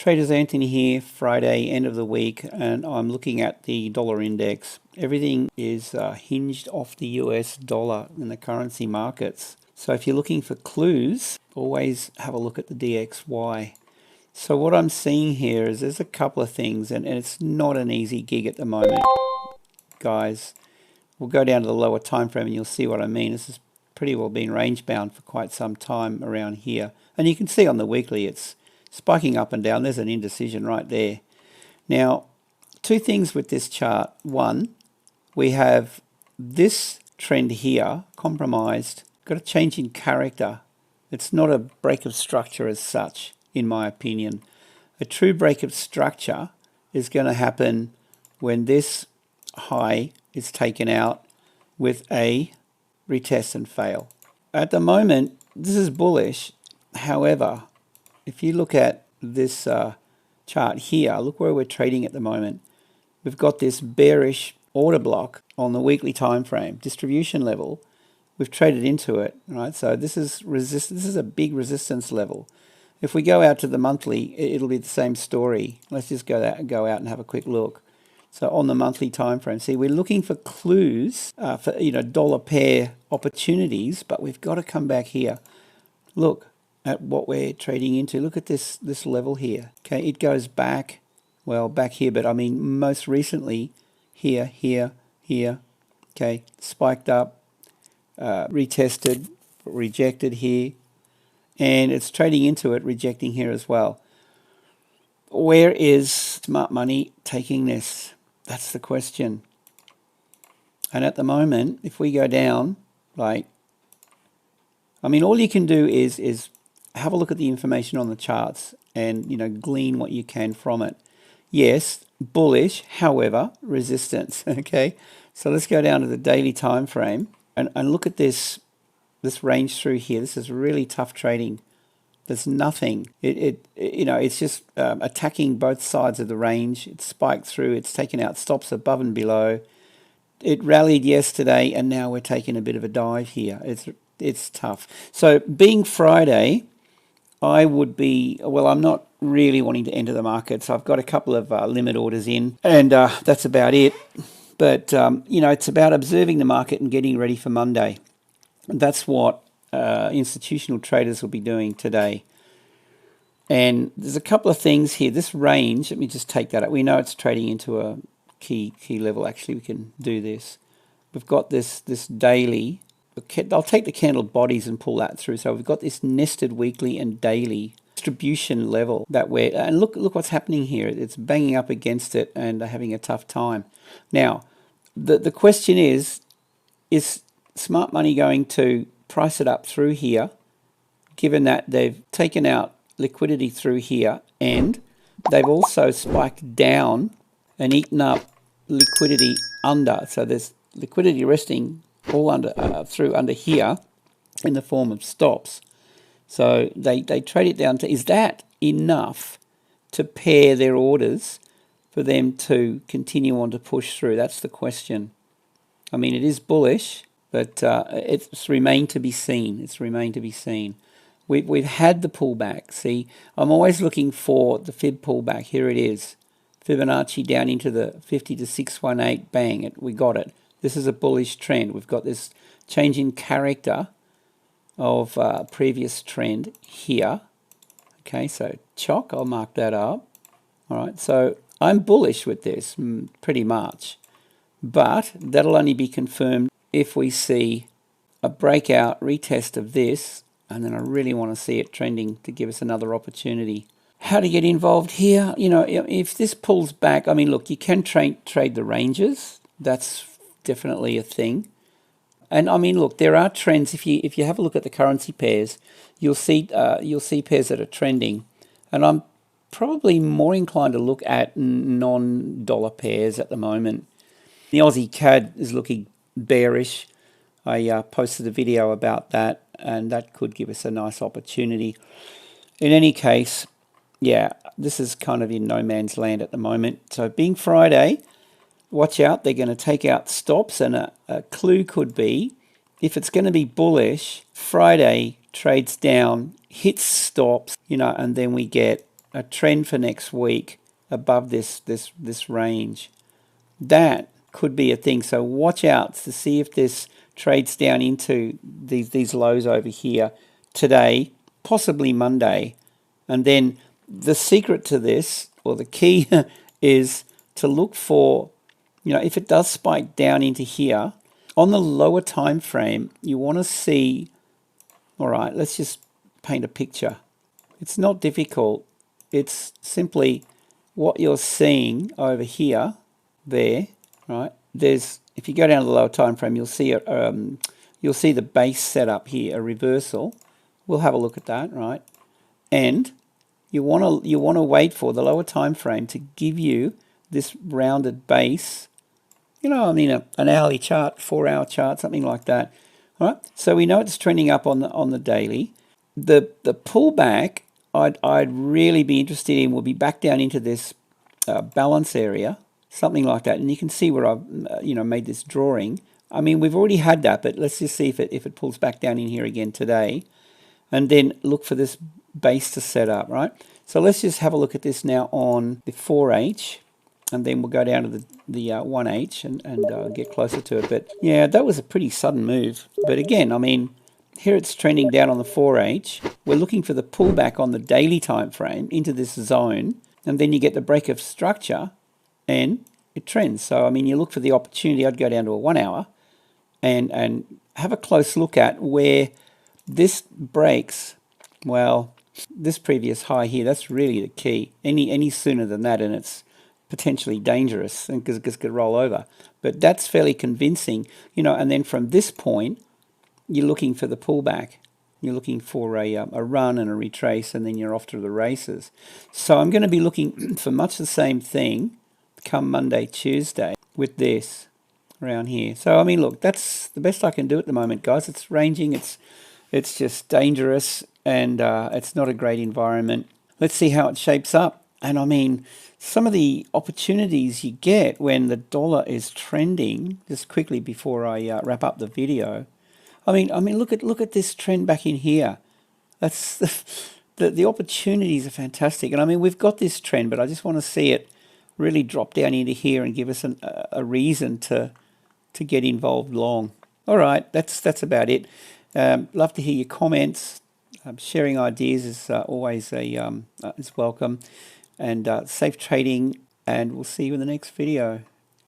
Traders Anthony here, Friday, end of the week, and I'm looking at the dollar index. Everything is hinged off the US dollar in the currency markets. So if you're looking for clues, always have a look at the DXY. So what I'm seeing here is there's a couple of things, and it's not an easy gig at the moment, guys. We'll go down to the lower time frame and you'll see what I mean. This has pretty well been range bound for quite some time around here. And you can see on the weekly it's spiking up and down. There's an indecision right there. Now, two things with this chart. One, we have this trend here compromised, got a change in character. It's not a break of structure as such, in my opinion. A true break of structure is going to happen when this high is taken out with a retest and fail. At the moment, this is bullish. However, if you look at this chart here, look where we're trading at the moment. We've got this bearish order block on the weekly time frame, distribution level. We've traded into it, right? So this is This is a big resistance level. If we go out to the monthly, it'll be the same story. Let's just go out and have a quick look. So on the monthly time frame, see, we're looking for clues for dollar pair opportunities, but we've got to come back here. Look at what we're trading into. Look at this level here. Okay, it goes back, well, back here, but I mean most recently here, here, here. Okay, spiked up, retested, rejected here, and it's trading into it, rejecting here as well. Where is smart money taking this? That's the question. And at the moment, if we go down, like, I mean, all you can do is have a look at the information on the charts and, glean what you can from it. Yes, bullish, however, resistance, okay? So let's go down to the daily time frame and look at this range through here. This is really tough trading. There's nothing. It's just attacking both sides of the range. It's spiked through. It's taken out stops above and below. It rallied yesterday, and now we're taking a bit of a dive here. It's tough. So being Friday, I would be, well, I'm not really wanting to enter the market. So I've got a couple of limit orders in, and that's about it. But, it's about observing the market and getting ready for Monday. And that's what institutional traders will be doing today. And there's a couple of things here. This range, let me just take that up. We know it's trading into a key level. Actually, we can do this. We've got this daily. I'll take the candle bodies and pull that through. So we've got this nested weekly and daily distribution level that and look what's happening here. It's banging up against it and having a tough time. Now, the question is smart money going to price it up through here, given that they've taken out liquidity through here and they've also spiked down and eaten up liquidity under. So there's liquidity resting all under here in the form of stops. So they trade it down to, is that enough to pair their orders for them to continue on to push through? That's the question. I mean, it is bullish, but it's remained to be seen. It's remained to be seen. We've had the pullback. See, I'm always looking for the fib pullback. Here it is. Fibonacci down into the 50 to 618. Bang, we got it. This is a bullish trend. We've got this change in character of previous trend here. Okay, so chock, I'll mark that up. All right, so I'm bullish with this pretty much. But that'll only be confirmed if we see a breakout retest of this, and then I really want to see it trending to give us another opportunity. How to get involved here? If this pulls back, I mean, look, you can trade the ranges. That's definitely a thing. And I mean, look, there are trends. If you have a look at the currency pairs, you'll see pairs that are trending, and I'm probably more inclined to look at non-dollar pairs at the moment. The Aussie CAD is looking bearish. I posted a video about that, and that could give us a nice opportunity. In any case, yeah, this is kind of in no man's land at the moment. So being Friday, watch out. They're going to take out stops, and a clue could be, if it's going to be bullish, Friday trades down, hits stops, and then we get a trend for next week above this range. That could be a thing. So watch out to see if this trades down into these lows over here today, possibly Monday. And then the secret to this, or the key, is to look for, if it does spike down into here, on the lower time frame, you want to see, all right, let's just paint a picture. It's not difficult. It's simply what you're seeing over here, there, right? If you go down to the lower time frame, you'll see the base set up here, a reversal. We'll have a look at that, right? And you want to wait for the lower time frame to give you this rounded base. An hourly chart, 4-hour chart, something like that. All right. So we know it's trending up on the daily. The pullback I'd really be interested in will be back down into this balance area, something like that. And you can see where I've made this drawing. I mean, we've already had that, but let's just see if it pulls back down in here again today, and then look for this base to set up, right? So let's just have a look at this now on the 4H, and then we'll go down to the 1H and get closer to it. But yeah, that was a pretty sudden move. But again, I mean, here it's trending down on the 4H. We're looking for the pullback on the daily time frame into this zone, and then you get the break of structure and it trends. So I mean, you look for the opportunity. I'd go down to a 1 hour and have a close look at where this breaks. Well, this previous high here, that's really the key. Any sooner than that, and it's potentially dangerous because it could roll over. But that's fairly convincing, and then from this point, you're looking for the pullback. You're looking for a run and a retrace, and then you're off to the races. So I'm going to be looking for much the same thing come Monday, Tuesday with this around here. So I mean, look, that's the best I can do at the moment, guys. It's ranging. It's just dangerous, and it's not a great environment. Let's see how it shapes up. And I mean, some of the opportunities you get when the dollar is trending, just quickly before I wrap up the video. I mean, look at this trend back in here. That's the opportunities are fantastic. And I mean, we've got this trend, but I just want to see it really drop down into here and give us a reason to get involved long. All right, that's about it. Love to hear your comments. Sharing ideas is always is welcome. And safe trading, and we'll see you in the next video.